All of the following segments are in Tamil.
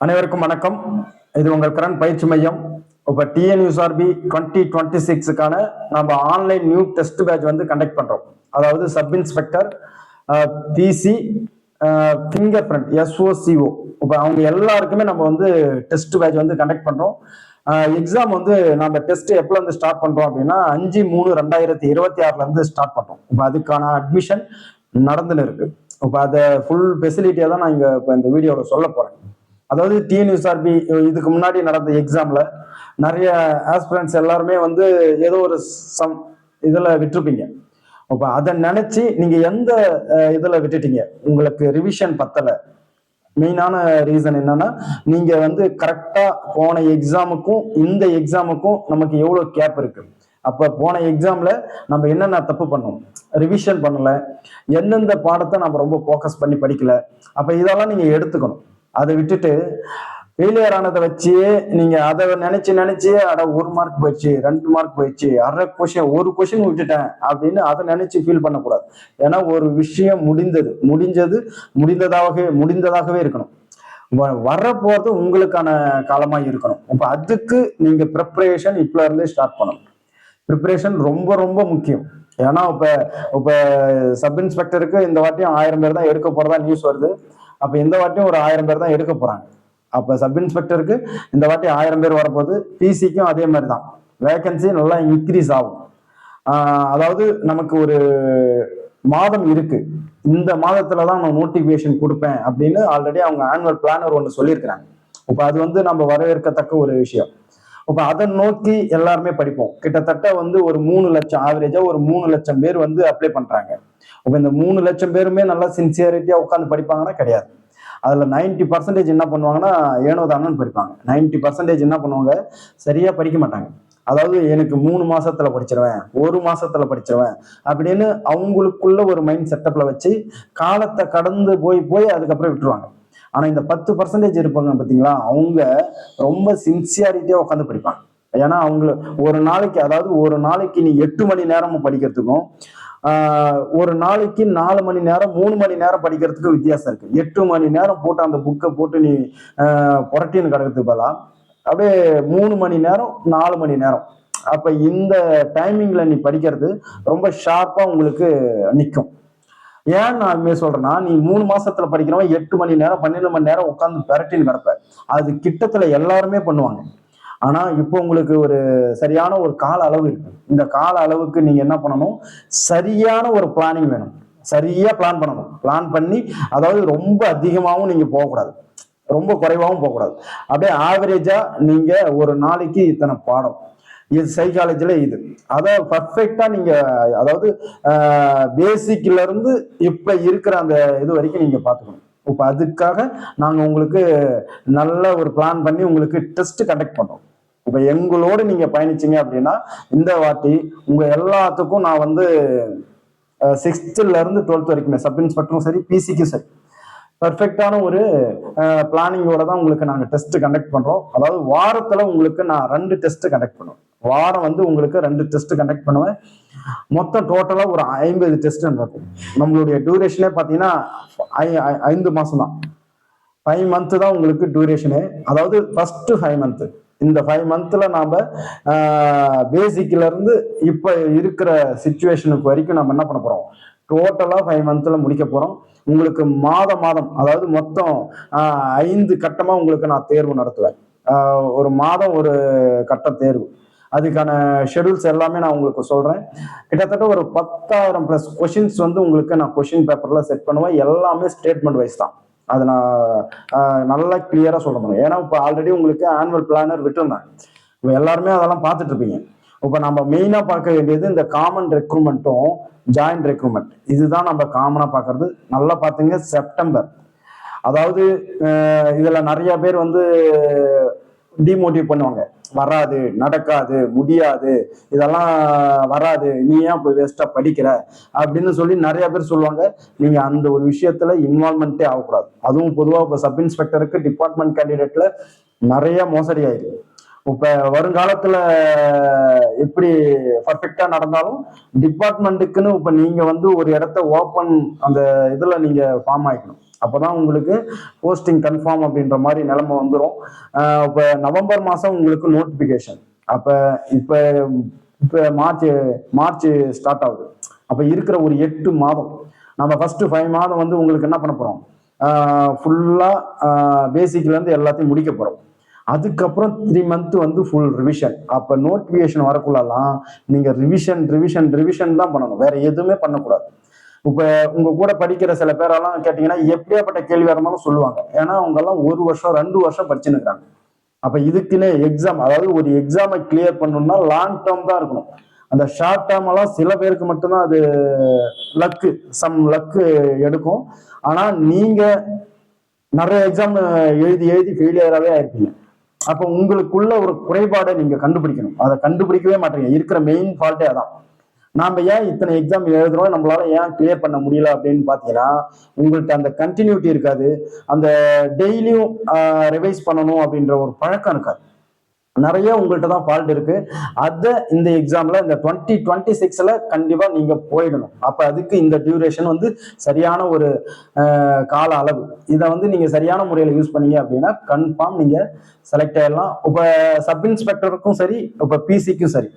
அனைவருக்கும் வணக்கம். இது உங்கள் கரண் பயிற்சி மையம். இப்போ டிஎன்யூஎஸ்ஆர்பி 2026க்கான நம்ம ஆன்லைன் நியூ டெஸ்ட் பேட்ச் வந்து கண்டக்ட் பண்றோம். அதாவது sub inspector, PC, finger print, SOCO, இப்போ அவங்க எல்லாருக்குமே நம்ம வந்து டெஸ்ட் பேட்ச் வந்து கண்டக்ட் பண்றோம். எக்ஸாம் வந்து நம்ம டெஸ்ட் எப்பல இருந்து ஸ்டார்ட் பண்றோம் அப்படின்னா 5/3/2026 இருந்து ஸ்டார்ட் பண்றோம். இப்போ அதுக்கான அட்மிஷன் நடந்துன்னு இருக்கு. இப்போ அதை ஃபுல் ஃபெசிலிட்டியா தான் நான் இங்க இப்போ இந்த வீடியோவில் சொல்ல போறேன். அதாவது டிஎன்யூஎஸ்ஆர்பி இதுக்கு முன்னாடி நடந்த எக்ஸாம்ல நிறைய ஆஸ்பிரன்ஸ் எல்லாருமே வந்து ஏதோ ஒரு சம் இதுல விட்டுருப்பீங்க. அப்ப அதை நினைச்சு நீங்க எந்த இதுல விட்டுட்டீங்க, உங்களுக்கு ரிவிஷன் பத்தல. மெயினான ரீசன் என்னன்னா, நீங்க வந்து கரெக்டா போன எக்ஸாமுக்கும் இந்த எக்ஸாமுக்கும் நமக்கு எவ்வளவு கேப் இருக்கு. அப்ப போன எக்ஸாம்ல நம்ம என்னென்ன தப்பு பண்ணோம், ரிவிஷன் பண்ணல, எந்தெந்த பாடத்தை நம்ம ரொம்ப ஃபோக்கஸ் பண்ணி படிக்கல. அப்ப இதெல்லாம் நீங்க எடுத்துக்கணும். அதை விட்டுட்டு ஃபெயிலியர் ஆனதை வச்சு நீங்க அதை நினைச்சு அட 1 மார்க் போயிடுச்சு, 2 மார்க் போயிடுச்சு, அரை கொஷின், ஒரு கொஷின் விட்டுட்டேன் அப்படின்னு அதை நினைச்சு ஃபீல் பண்ணக்கூடாது. ஏன்னா ஒரு விஷயம் முடிந்ததாகவே இருக்கணும். வரப்போறது உங்களுக்கான காலமா இருக்கணும். இப்ப அதுக்கு நீங்க ப்ரிப்பரேஷன் இப்பல இருந்தே ஸ்டார்ட் பண்ணணும். ப்ரிப்பரேஷன் ரொம்ப ரொம்ப முக்கியம். ஏன்னா இப்ப சப் இன்ஸ்பெக்டருக்கு இந்த வாட்டியும் 1000 பேர் தான் எடுக்க போறதா நியூஸ் வருது. அப்ப இந்த வாட்டியும் ஒரு 1000 பேர் தான் எடுக்க போறாங்க. அப்ப சப் இன்ஸ்பெக்டருக்கு இந்த வாட்டி 1000 பேர் வரப்போது. பிசிக்கும் அதே மாதிரி தான் வேகன்சி நல்லா இன்க்ரீஸ் ஆகும். அதாவது நமக்கு ஒரு மாதம் இருக்கு, இந்த மாதத்துலதான் நான் நோட்டிபிகேஷன் கொடுப்பேன் அப்படின்னு ஆல்ரெடி அவங்க ஆனுவல் பிளானர் ஒன்று சொல்லியிருக்கிறாங்க. இப்ப அது வந்து நம்ம வரவேற்கத்தக்க ஒரு விஷயம். இப்ப அதை நோக்கி எல்லாருமே படிப்போம். கிட்டத்தட்ட வந்து ஒரு 3 லட்சம், ஆவரேஜா ஒரு 3 லட்சம் பேர் வந்து அப்ளை பண்றாங்க. இப்ப இந்த 3 லட்சம் பேருமே நல்லா சின்சியரிட்டியா உட்காந்து படிப்பாங்கன்னா கிடையாது. அதுல 90% என்ன பண்ணுவாங்கன்னா ஏனோ தானோன்னு படிப்பாங்க. 90% என்ன பண்ணுவாங்க, சரியா படிக்க மாட்டாங்க. அதாவது எனக்கு 3 மாசத்துல படிச்சிருவேன், 1 மாசத்துல படிச்சிருவேன் அப்படின்னு அவங்களுக்குள்ள ஒரு மைண்ட் செட்டப்ல வச்சு காலத்தை கடந்து போய் அதுக்கப்புறம் விட்டுருவாங்க. ஆனா இந்த 10% இருப்பாங்க பாத்தீங்களா, அவங்க ரொம்ப சின்சியாரிட்டியா உட்காந்து படிப்பாங்க. ஏன்னா அவங்க ஒரு நாளைக்கு, அதாவது ஒரு நாளைக்கு நீ 8 மணி நேரமும் படிக்கிறதுக்கும் ஒரு நாளைக்கு 4 மணி நேரம் 3 மணி நேரம் படிக்கிறதுக்கு வித்தியாசம் இருக்கு. 8 மணி நேரம் போட்டு அந்த புக்கை போட்டு நீ புரட்டின்னு கிடக்கிறதுக்கு பதிலா அப்படியே 3 மணி நேரம் 4 மணி நேரம், அப்ப இந்த டைமிங்ல நீ படிக்கிறது ரொம்ப ஷார்ப்பா உங்களுக்கு நிற்கும். ஏன் நான் அதுமாதிரி சொல்றேன்னா, நீ 3 மாசத்துல படிக்கிறவன் 8 மணி நேரம் 12 மணி நேரம் உட்காந்து பெரட்டின்னு கிடப்ப. அது கிட்டத்துல எல்லாருமே பண்ணுவாங்க. ஆனா இப்போ உங்களுக்கு ஒரு சரியான ஒரு கால அளவு இருக்கு. இந்த கால அளவுக்கு நீங்க என்ன பண்ணணும், சரியான ஒரு பிளானிங் வேணும். சரியா பிளான் பண்ணணும். பிளான் பண்ணி, அதாவது ரொம்ப அதிகமாகவும் நீங்க போகக்கூடாது, ரொம்ப குறைவாகவும் போகக்கூடாது. அப்படியே ஆவரேஜா நீங்க ஒரு நாளைக்கு இத்தனை பாடம், இது சைக்காலஜில இது அதை பர்ஃபெக்டா நீங்க, அதாவது பேசிக்ல இருந்து இப்ப இருக்கிற அந்த இது வரைக்கும் நீங்க பாத்துக்கணும். இப்ப அதுக்காக நாங்க உங்களுக்கு நல்ல ஒரு பிளான் பண்ணி உங்களுக்கு டெஸ்ட் கண்டக்ட் பண்றோம். இப்ப எங்களோடு நீங்க பயணிச்சீங்க அப்படின்னா இந்த வாட்டி உங்க எல்லாத்துக்கும் நான் வந்து 6th இருந்து 12th வரைக்குமே, சப் இன்ஸ்பெக்டரும் சரி, பிசிக்கும் சரி, பர்ஃபெக்டான ஒரு பிளானிங்கோட தான் உங்களுக்கு நாங்கள் டெஸ்ட் கண்டக்ட் பண்றோம். அதாவது வாரத்துல உங்களுக்கு நான் 2 டெஸ்ட் கண்டக்ட் பண்ணுவேன். வாரம் வந்து உங்களுக்கு 2 டெஸ்ட் கண்டக்ட் பண்ணுவேன். மொத்தம் டோட்டலா ஒரு 50 டெஸ்ட் நடக்கும். நம்மளுடைய டியூரேஷனே பார்த்தீங்கன்னா 5 மாசம் தான். 5 மந்த் தான் உங்களுக்கு டியூரேஷனு. அதாவது ஃபர்ஸ்ட் 5 மந்த், இந்த 5 மந்த்ல நாம பேசிக்ல இருந்து இப்ப இருக்கிற சிச்சுவேஷனுக்கு வரைக்கும் நம்ம என்ன பண்ண போறோம், டோட்டலா 5 மந்த்ல முடிக்க போறோம். உங்களுக்கு மாதம், அதாவது மொத்தம் 5 கட்டமா உங்களுக்கு நான் தேர்வு நடத்துவேன். ஒரு மாதம் ஒரு கட்ட தேர்வு. அதுக்கான ஷெடியூல்ஸ் எல்லாமே நான் உங்களுக்கு சொல்றேன். கிட்டத்தட்ட ஒரு 10,000+ கொஷின்ஸ் வந்து உங்களுக்கு நான் கொஷின் பேப்பர்ல செட் பண்ணுவேன். எல்லாமே ஸ்டேட்மெண்ட் வைஸ் தான். அதை நான் நல்லா கிளியரா சொல்ல முடியும். ஏன்னா இப்போ ஆல்ரெடி உங்களுக்கு ஆனுவல் பிளானர் விட்டுருந்தாங்க. இப்போ எல்லாருமே அதெல்லாம் பார்த்துட்டு இருப்பீங்க. இப்போ நம்ம மெயினா பார்க்க வேண்டியது இந்த காமன் ரெக்ரூட்மெண்ட்டும் ஜாயிண்ட் ரெக்ரூட்மெண்ட். இதுதான் நம்ம காமனா பார்க்கறது. நல்லா பார்த்துங்க, செப்டம்பர். அதாவது இதுல நிறைய பேர் வந்து டிமோட்டிவ் பண்ணுவாங்க. வராது, நடக்காது, முடியாது, இதெல்லாம் வராது, நீ ஏன் போய் வேஸ்டா படிக்கிற அப்படின்னு சொல்லி நிறைய பேர் சொல்லுவாங்க. நீங்க அந்த ஒரு விஷயத்துல இன்வால்மெண்ட்டே ஆகக்கூடாது. அதுவும் பொதுவாக இப்போ சப் இன்ஸ்பெக்டருக்கு டிபார்ட்மெண்ட் கேண்டிடேட்ல நிறைய மோசடி ஆயிருக்கு. இப்ப வருங்காலத்துல எப்படி பர்ஃபெக்டா நடந்தாலும் டிபார்ட்மெண்ட்டுக்குன்னு இப்ப நீங்க வந்து ஒரு இடத்த ஓப்பன் அந்த இதுல நீங்க ஃபார்ம் ஆயிக்கணும். அப்பதான் உங்களுக்கு போஸ்டிங் கன்ஃபார்ம் அப்படின்ற மாதிரி நிலைமை வந்துடும். இப்ப நவம்பர் மாசம் உங்களுக்கு நோட்டிபிகேஷன். அப்ப இப்ப இப்ப மார்ச் ஸ்டார்ட் ஆகுது. அப்ப இருக்கிற ஒரு 8 மாதம் நம்ம ஃபர்ஸ்ட் 5 மாதம் வந்து உங்களுக்கு என்ன பண்ண போறோம், ஃபுல்லா பேசிக்ல இருந்து எல்லாத்தையும் முடிக்க போறோம். அதுக்கப்புறம் 3 மந்த் வந்து ஃபுல் ரிவிஷன். அப்ப நோட்டிபிகேஷன் வரக்குள்ளலாம் நீங்க ரிவிஷன் ரிவிஷன் ரிவிஷன் தான் பண்ணணும், வேற எதுவுமே பண்ணக்கூடாது. இப்ப உங்க கூட படிக்கிற சில பேரெல்லாம் கேட்டீங்கன்னா எப்படியாப்பட்ட கேள்வி இருந்தாலும் சொல்லுவாங்க. ஏன்னா அவங்க எல்லாம் 1 வருஷம் 2 வருஷம் படிச்சுன்னு இருக்காங்க. அப்ப இதுக்குன்னு எக்ஸாம், அதாவது ஒரு எக்ஸாமை கிளியர் பண்ணணும்னா லாங் டேர்ம் தான் இருக்கணும். அந்த ஷார்ட் டேர்ம் எல்லாம் சில பேருக்கு மட்டும்தான் அது லக்கு, சம் லக்கு எடுக்கும். ஆனா நீங்க நிறைய எக்ஸாம் எழுதி எழுதி ஃபெயிலியராகவே ஆயிருப்பீங்க. அப்போ உங்களுக்குள்ள ஒரு குறைபாடை நீங்க கண்டுபிடிக்கணும். அதை கண்டுபிடிக்கவே மாட்டீங்க. இருக்கிற மெயின் ஃபால்ட்டே அதான். நாம ஏன் இத்தனை எக்ஸாம் எழுதுறோம், நம்மளால ஏன் கிளியர் பண்ண முடியல அப்படின்னு பாத்தீங்கன்னா உங்கள்கிட்ட அந்த கண்டினியூட்டி இருக்காது. அந்த டெய்லியும் ரிவைஸ் பண்ணணும் அப்படின்ற ஒரு பழக்கம் இருக்காது. நிறைய உங்கள்கிட்ட தான் ஃபால்ட் இருக்கு. அதை இந்த எக்ஸாம்ல இந்த 2026ல கண்டிப்பா நீங்க போயிடணும். அப்ப அதுக்கு இந்த டியூரேஷன் வந்து சரியான ஒரு கால அளவு. இதை வந்து நீங்க சரியான முறையில் யூஸ் பண்ணீங்க அப்படின்னா கன்ஃபார்ம் நீங்க செலக்ட் ஆயிடலாம். இப்ப சப் இன்ஸ்பெக்டருக்கும் சரி, இப்ப பிசிக்கும் சரி,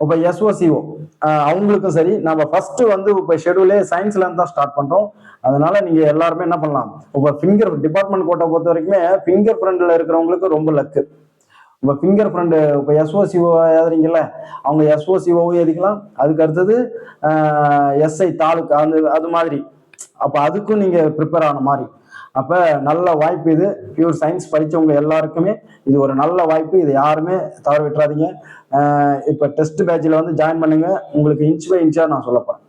இப்ப எஸ்ஓசிஓ அவங்களுக்கும் சரி. நம்ம ஃபர்ஸ்ட் வந்து இப்ப ஷெடியூலே சயின்ஸ்ல இருந்து தான் ஸ்டார்ட் பண்றோம். அதனால நீங்க எல்லாருமே என்ன பண்ணலாம், இப்ப ஃபிங்கர் டிபார்ட்மெண்ட் கோட்டை பொறுத்த வரைக்குமே ஃபிங்கர் பிரிண்ட்ல இருக்கிறவங்களுக்கு ரொம்ப லக்கு. இப்போ ஃபிங்கர் பிரிண்ட் இப்போ எஸ்ஓசிஓ எழுதுறீங்கல்ல, அவங்க எஸ்ஓசிஓவும் எழுதிக்கலாம். அதுக்கு அடுத்தது எஸ்ஐ தாலுக்கு அது மாதிரி. அப்போ அதுக்கும் நீங்க ப்ரிப்பேர் ஆன மாதிரி. அப்போ நல்ல வாய்ப்பு இது. பியூர் சயின்ஸ் படித்தவங்க எல்லாருக்குமே இது ஒரு நல்ல வாய்ப்பு. இது யாருமே தவற விட்டுறாதீங்க. இப்போ டெஸ்ட் பேட்சில் வந்து ஜாயின் பண்ணுங்க. உங்களுக்கு இன்ச் பை இன்ச்சாக நான் சொல்லப்போறேன்.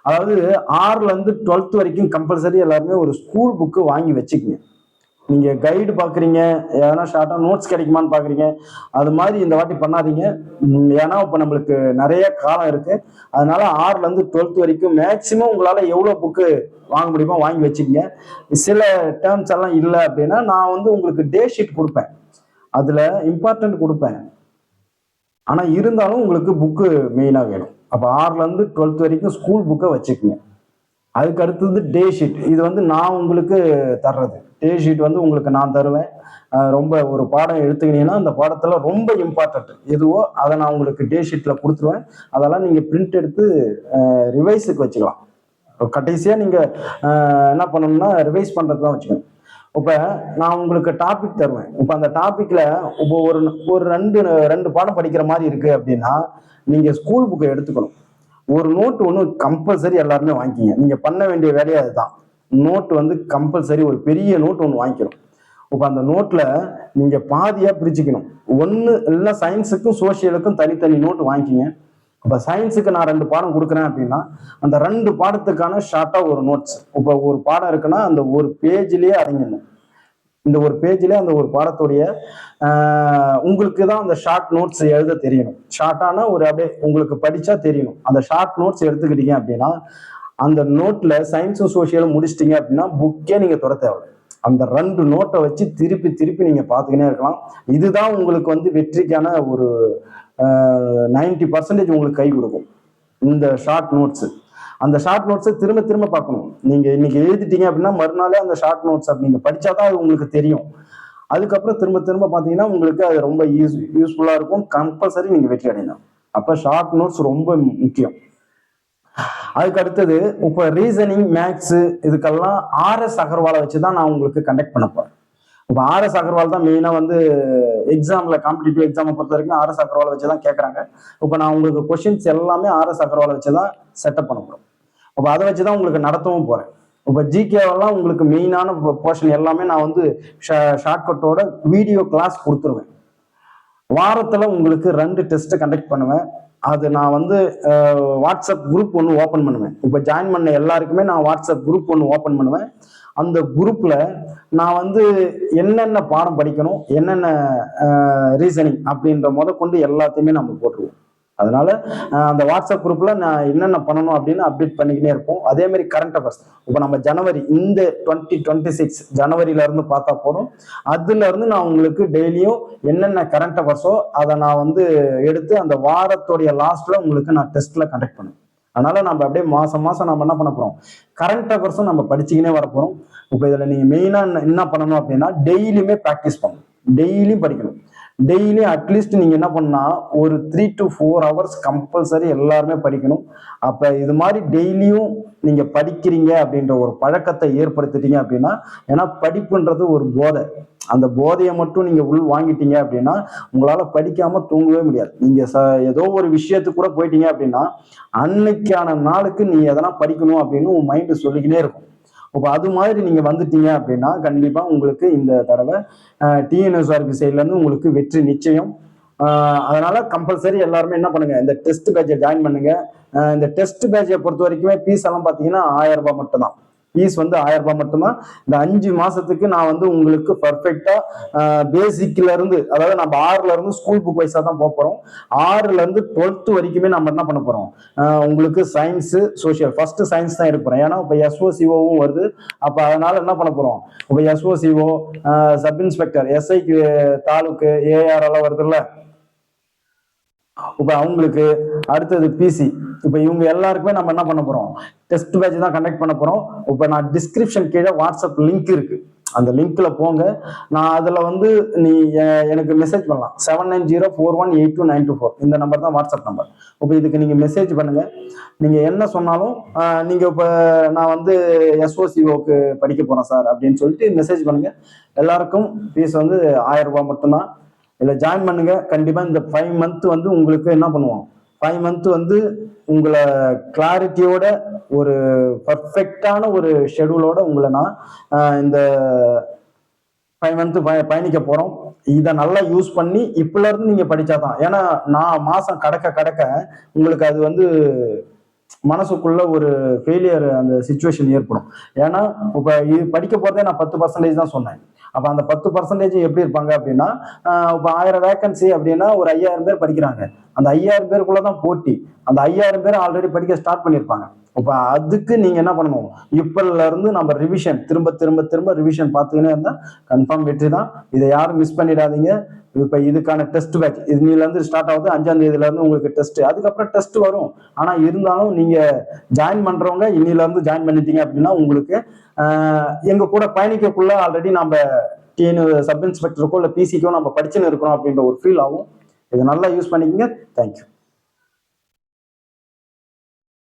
அதாவது 6லேருந்து 12th வரைக்கும் கம்பல்சரி எல்லாருமே ஒரு ஸ்கூல் புக்கு வாங்கி வச்சுக்கோங்க. நீங்க கைடு பாக்குறீங்க, ஏன்னா ஷார்ட்டா நோட்ஸ் கிடைக்குமான்னு பாக்குறீங்க, அது மாதிரி இந்த வாட்டி பண்ணாதீங்க. ஏன்னா இப்ப நம்மளுக்கு நிறைய காலம் இருக்கு. அதனால 6லேருந்து 12th வரைக்கும் மேக்சிமம் உங்களால எவ்வளவு புக்கு வாங்க முடியுமோ வாங்கி வச்சுக்கோங்க. சில டேர்ம்ஸ் எல்லாம் இல்லை அப்படின்னா நான் வந்து உங்களுக்கு டே ஷீட் கொடுப்பேன், அதுல இம்பார்ட்டன்ட் கொடுப்பேன். ஆனா இருந்தாலும் உங்களுக்கு புக்கு மெயினா வேணும். அப்ப 6லேருந்து 12th வரைக்கும் ஸ்கூல் புக்கை வச்சுக்கோங்க. அதுக்கு அடுத்தது டே ஷீட். இது வந்து நான் உங்களுக்கு தர்றது. டே ஷீட் வந்து உங்களுக்கு நான் தருவேன். ரொம்ப ஒரு பாடம் எடுத்துக்கினீங்கன்னா அந்த பாடத்துல ரொம்ப இம்பார்ட்டன்ட் எதுவோ அதை நான் உங்களுக்கு டே ஷீட்ல கொடுத்துருவேன். அதெல்லாம் நீங்க பிரிண்ட் எடுத்து ரிவைஸுக்கு வச்சுக்கலாம். கடைசியா நீங்க என்ன பண்ணணும்னா ரிவைஸ் பண்றது தான் வச்சுக்கணும். இப்ப நான் உங்களுக்கு டாபிக் தருவேன். இப்ப அந்த டாபிக்ல இப்போ ஒரு ரெண்டு பாடம் படிக்கிற மாதிரி இருக்கு அப்படின்னா நீங்க ஸ்கூல் புக்கை எடுத்துக்கணும். ஒரு நோட் ஒன்று கம்பல்சரி எல்லாருமே வாங்கிக்கிங்க. நீங்க பண்ண வேண்டிய வேலையை அதுதான். நோட் வந்து கம்பல்சரி ஒரு பெரிய நோட் ஒன்று வாங்கிக்கணும். இப்போ அந்த நோட்ல நீங்க பாதியா பிரிச்சுக்கணும். ஒன்று இல்லைன்னா சயின்ஸுக்கும் சோசியலுக்கும் தனித்தனி நோட்டு வாங்கிக்கிங்க. இப்போ சயின்ஸுக்கு நான் 2 பாடம் கொடுக்குறேன் அப்படின்னா அந்த 2 பாடத்துக்கான ஷார்ட்டா ஒரு நோட்ஸ். இப்போ ஒரு பாடம் இருக்குன்னா அந்த ஒரு பேஜ்லயே அடங்கிடணும். இந்த ஒரு பேஜ்ல அந்த ஒரு பாடத்துடைய உங்களுக்கு தான் அந்த ஷார்ட் நோட்ஸ் எழுத தெரியணும். ஷார்ட்டான ஒரு அப்படியே உங்களுக்கு படிச்சா தெரியணும். அந்த ஷார்ட் நோட்ஸ் எடுத்துக்கிட்டீங்க அப்படின்னா அந்த நோட்ல சயின்ஸும் சோசியலும் முடிச்சிட்டீங்க அப்படின்னா புக்கே நீங்க தொட தேவை. அந்த 2 நோட்டை வச்சு திருப்பி திருப்பி நீங்க பார்த்துக்கினே இருக்கலாம். இதுதான் உங்களுக்கு வந்து வெற்றிக்கான ஒரு 90% உங்களுக்கு கை கொடுக்கும். இந்த ஷார்ட் நோட்ஸ், அந்த ஷார்ட் நோட்ஸை திரும்ப திரும்ப பார்க்கணும். நீங்க இன்னைக்கு எழுதிட்டீங்க அப்படின்னா மறுநாளே அந்த ஷார்ட் நோட்ஸ் நீங்க படிச்சாதான் அது உங்களுக்கு தெரியும். அதுக்கப்புறம் திரும்ப திரும்ப பார்த்தீங்கன்னா உங்களுக்கு அது ரொம்ப யூஸ்ஃபுல்லா இருக்கும். கம்பல்சரி நீங்க வெற்றி அடையணும். அப்ப ஷார்ட் நோட்ஸ் ரொம்ப முக்கியம். அதுக்கு அடுத்தது இப்போ ரீசனிங், மேக்ஸ் இதுக்கெல்லாம் RS அகர்வாலை வச்சுதான் நான் உங்களுக்கு கண்டக்ட் பண்ண போறேன். இப்போ RS அகர்வால் தான் மெயினா வந்து எக்ஸாம்ல காம்படிட்டிவ் எக்ஸாமை பொறுத்த வரைக்கும் RS அகர்வாலை வச்சுதான் கேட்கறாங்க. இப்போ நான் உங்களுக்கு கொஸ்டின்ஸ் எல்லாமே RS அகர்வாலை வச்சுதான் செட்டப் பண்ண போறேன். அப்போ அதை வச்சுதான் உங்களுக்கு நடத்தவும் போறேன். இப்போ ஜிகேவெல்லாம் உங்களுக்கு மெயினான போர்ஷன் எல்லாமே நான் வந்து ஷார்ட்கட்டோட வீடியோ கிளாஸ் கொடுத்துருவேன். வாரத்துல உங்களுக்கு 2 டெஸ்ட் கண்டக்ட் பண்ணுவேன். அது நான் வந்து வாட்ஸ்அப் குரூப் ஒன்று ஓப்பன் பண்ணுவேன். இப்போ ஜாயின் பண்ண எல்லாருக்குமே நான் வாட்ஸ்அப் குரூப் ஒன்று ஓப்பன் பண்ணுவேன். அந்த குரூப்ல நான் வந்து என்னென்ன பாடம் படிக்கணும், என்னென்ன ரீசனிங் அப்படின்ற கொண்டு எல்லாத்தையுமே நம்ம போட்டுருவோம். அதனால அந்த வாட்ஸ்அப் குரூப்ல நான் என்னென்ன பண்ணணும் அப்படின்னு அப்டேட் பண்ணிக்கிட்டே இருப்போம். அதே மாதிரி கரண்ட் அஃபேர்ஸ் இப்போ நம்ம ஜனவரி இந்த 2026 ஜனவரியில இருந்து பார்த்தா போதும். அதுல இருந்து நான் உங்களுக்கு டெய்லியும் என்னென்ன கரண்ட் அஃபேர்ஸோ அதை நான் வந்து எடுத்து அந்த வாரத்துடைய லாஸ்ட்ல உங்களுக்கு நான் டெஸ்ட்ல கண்டக்ட் பண்ணுவேன். அதனால நம்ம அப்படியே மாசம் மாசம் நம்ம என்ன பண்ண போறோம், கரண்ட் அஃபேர்ஸும் நம்ம படிச்சுக்கினே வர போறோம். இப்போ இதுல நீங்க மெயினா என்ன பண்ணணும் அப்படின்னா டெய்லியுமே ப்ராக்டிஸ் பண்ணணும், டெய்லியும் படிக்கணும். டெய்லி அட்லீஸ்ட் நீங்க என்ன பண்ணா ஒரு 3 to 4 hours கம்பல்சரி எல்லாருமே படிக்கணும். அப்ப இது மாதிரி டெய்லியும் நீங்க படிக்கிறீங்க அப்படின்ற ஒரு பழக்கத்தை ஏற்படுத்திட்டீங்க அப்படின்னா, ஏன்னா படிப்புன்றது ஒரு போதை. அந்த போதையை மட்டும் நீங்க உள் வாங்கிட்டீங்க அப்படின்னா உங்களால படிக்காம தூங்கவே முடியாது. நீங்க ஏதோ ஒரு விஷயத்துக்கு கூட போயிட்டீங்க அப்படின்னா அன்னைக்கான நாளுக்கு நீ எதனா படிக்கணும் அப்படின்னு உன் மைண்டு சொல்லிக்கிட்டே இருக்கும். இப்போ அது மாதிரி நீங்க வந்துட்டீங்க அப்படின்னா கண்டிப்பா உங்களுக்கு இந்த தடவை டிஎன்எஸ்ஆர்பி சைட்ல இருந்து உங்களுக்கு வெற்றி நிச்சயம். அதனால கம்பல்சரி எல்லாருமே என்ன பண்ணுங்க, இந்த டெஸ்ட் பேட்சை ஜாயின் பண்ணுங்க. இந்த டெஸ்ட் பேட்சை பொறுத்த வரைக்குமே ஃபீஸ் எல்லாம் பாத்தீங்கன்னா 1000 ரூபாய் மட்டும்தான். ஃபீஸ் வந்து 1000 ரூபாய் மட்டும்தான். இந்த 5 மாசத்துக்கு நான் வந்து உங்களுக்கு பர்ஃபெக்டா பேசிக்ல இருந்து, அதாவது நம்ம 6ல இருந்து ஸ்கூல் புக் வைஸா தான் போறோம். 6ல இருந்து 12th வரைக்குமே நம்ம என்ன பண்ண போறோம், உங்களுக்கு சயின்ஸ் சோசியல் ஃபர்ஸ்ட் சயின்ஸ் தான் எடுக்க போறோம். ஏன்னா இப்ப எஸ்ஓசிஓவும் வருது. அப்ப அதனால என்ன பண்ண போறோம், இப்ப எஸ்ஓசிஓ சப் இன்ஸ்பெக்டர் எஸ்ஐக்கு தாலுக்கு ஏஆர் எல்லாம் வருதுல்ல, இப்ப அவங்களுக்கு அடுத்தது பிசி, இப்ப இவங்க எல்லாருக்குமே நம்ம என்ன பண்ண போறோம், டெஸ்ட் பேட்ச் தான் கண்டக்ட் பண்ண போறோம். இப்ப நான் டிஸ்கிரிப்ஷன் கீழே வாட்ஸ்அப் லிங்க் இருக்கு, அந்த லிங்க்ல போங்க. நான் அதுல வந்து நீ எனக்கு மெசேஜ் பண்ணலாம். 7904182924 இந்த நம்பர் தான் வாட்ஸ்அப் நம்பர். இப்போ இதுக்கு நீங்க மெசேஜ் பண்ணுங்க. நீங்க என்ன சொன்னாலும் நீங்க இப்ப நான் வந்து எஸ்ஓசிஓக்கு படிக்க போறேன் சார் அப்படின்னு சொல்லிட்டு மெசேஜ் பண்ணுங்க. எல்லாருக்கும் ஃபீஸ் வந்து 1000 ரூபாய் மட்டும்தான். இதில் ஜாயின் பண்ணுங்க. கண்டிப்பா இந்த 5 month வந்து உங்களுக்கு என்ன பண்ணுவோம், 5 month வந்து உங்களை கிளாரிட்டியோட ஒரு பர்ஃபெக்டான ஒரு ஷெடியூலோட உங்களை நான் இந்த 5 month பயணிக்க போறோம். இதை நல்லா யூஸ் பண்ணி இப்பல இருந்து நீங்க படிச்சாதான், ஏன்னா நான் மாசம் கடக்க கடக்க உங்களுக்கு அது வந்து மனசுக்குள்ள ஒரு ஃபெயிலியர் அந்த சுச்சுவேஷன் ஏற்படும். ஏன்னா இப்ப படிக்க போறதே நான் 10% தான் சொன்னேன். அப்ப அந்த 10% எப்படி இருப்பாங்க அப்படின்னா, இப்ப 1000 வேகன்சி அப்படின்னா ஒரு 5000 பேர் படிக்கிறாங்க. அந்த 5000 பேருக்குள்ளதான் போட்டி. அந்த 5000 பேர் ஆல்ரெடி படிக்க ஸ்டார்ட் பண்ணியிருப்பாங்க. இப்ப அதுக்கு நீங்க என்ன பண்ணணும், இப்பல இருந்து நம்ம ரிவிஷன் திரும்ப திரும்ப திரும்ப ரிவிஷன் பார்த்துக்கினே இருந்தா கன்ஃபார்ம் வெற்றி தான். இதை யாரும் மிஸ் பண்ணிடாதீங்க. இப்ப இதுக்கான டெஸ்ட் பேட்ச் இதுல இருந்து ஸ்டார்ட் ஆகுது. 5ஆம் தேதியில இருந்து உங்களுக்கு டெஸ்ட், அதுக்கப்புறம் டெஸ்ட் வரும். ஆனா இருந்தாலும் நீங்க ஜாயின் பண்றவங்க இன்னில இருந்து ஜாயின் பண்ணிட்டீங்க அப்படின்னா உங்களுக்கு எங்க கூட பயணிக்கக்குள்ள ஆல்ரெடி நம்ம டிஎன் சப் இன்ஸ்பெக்டருக்கோ இல்ல பிசிக்கோ நம்ம படிச்சுன்னு இருக்கிறோம் அப்படின்ற ஒரு ஃபீல் ஆகும். இதை நல்லா யூஸ் பண்ணிக்கங்க. தேங்க்யூ.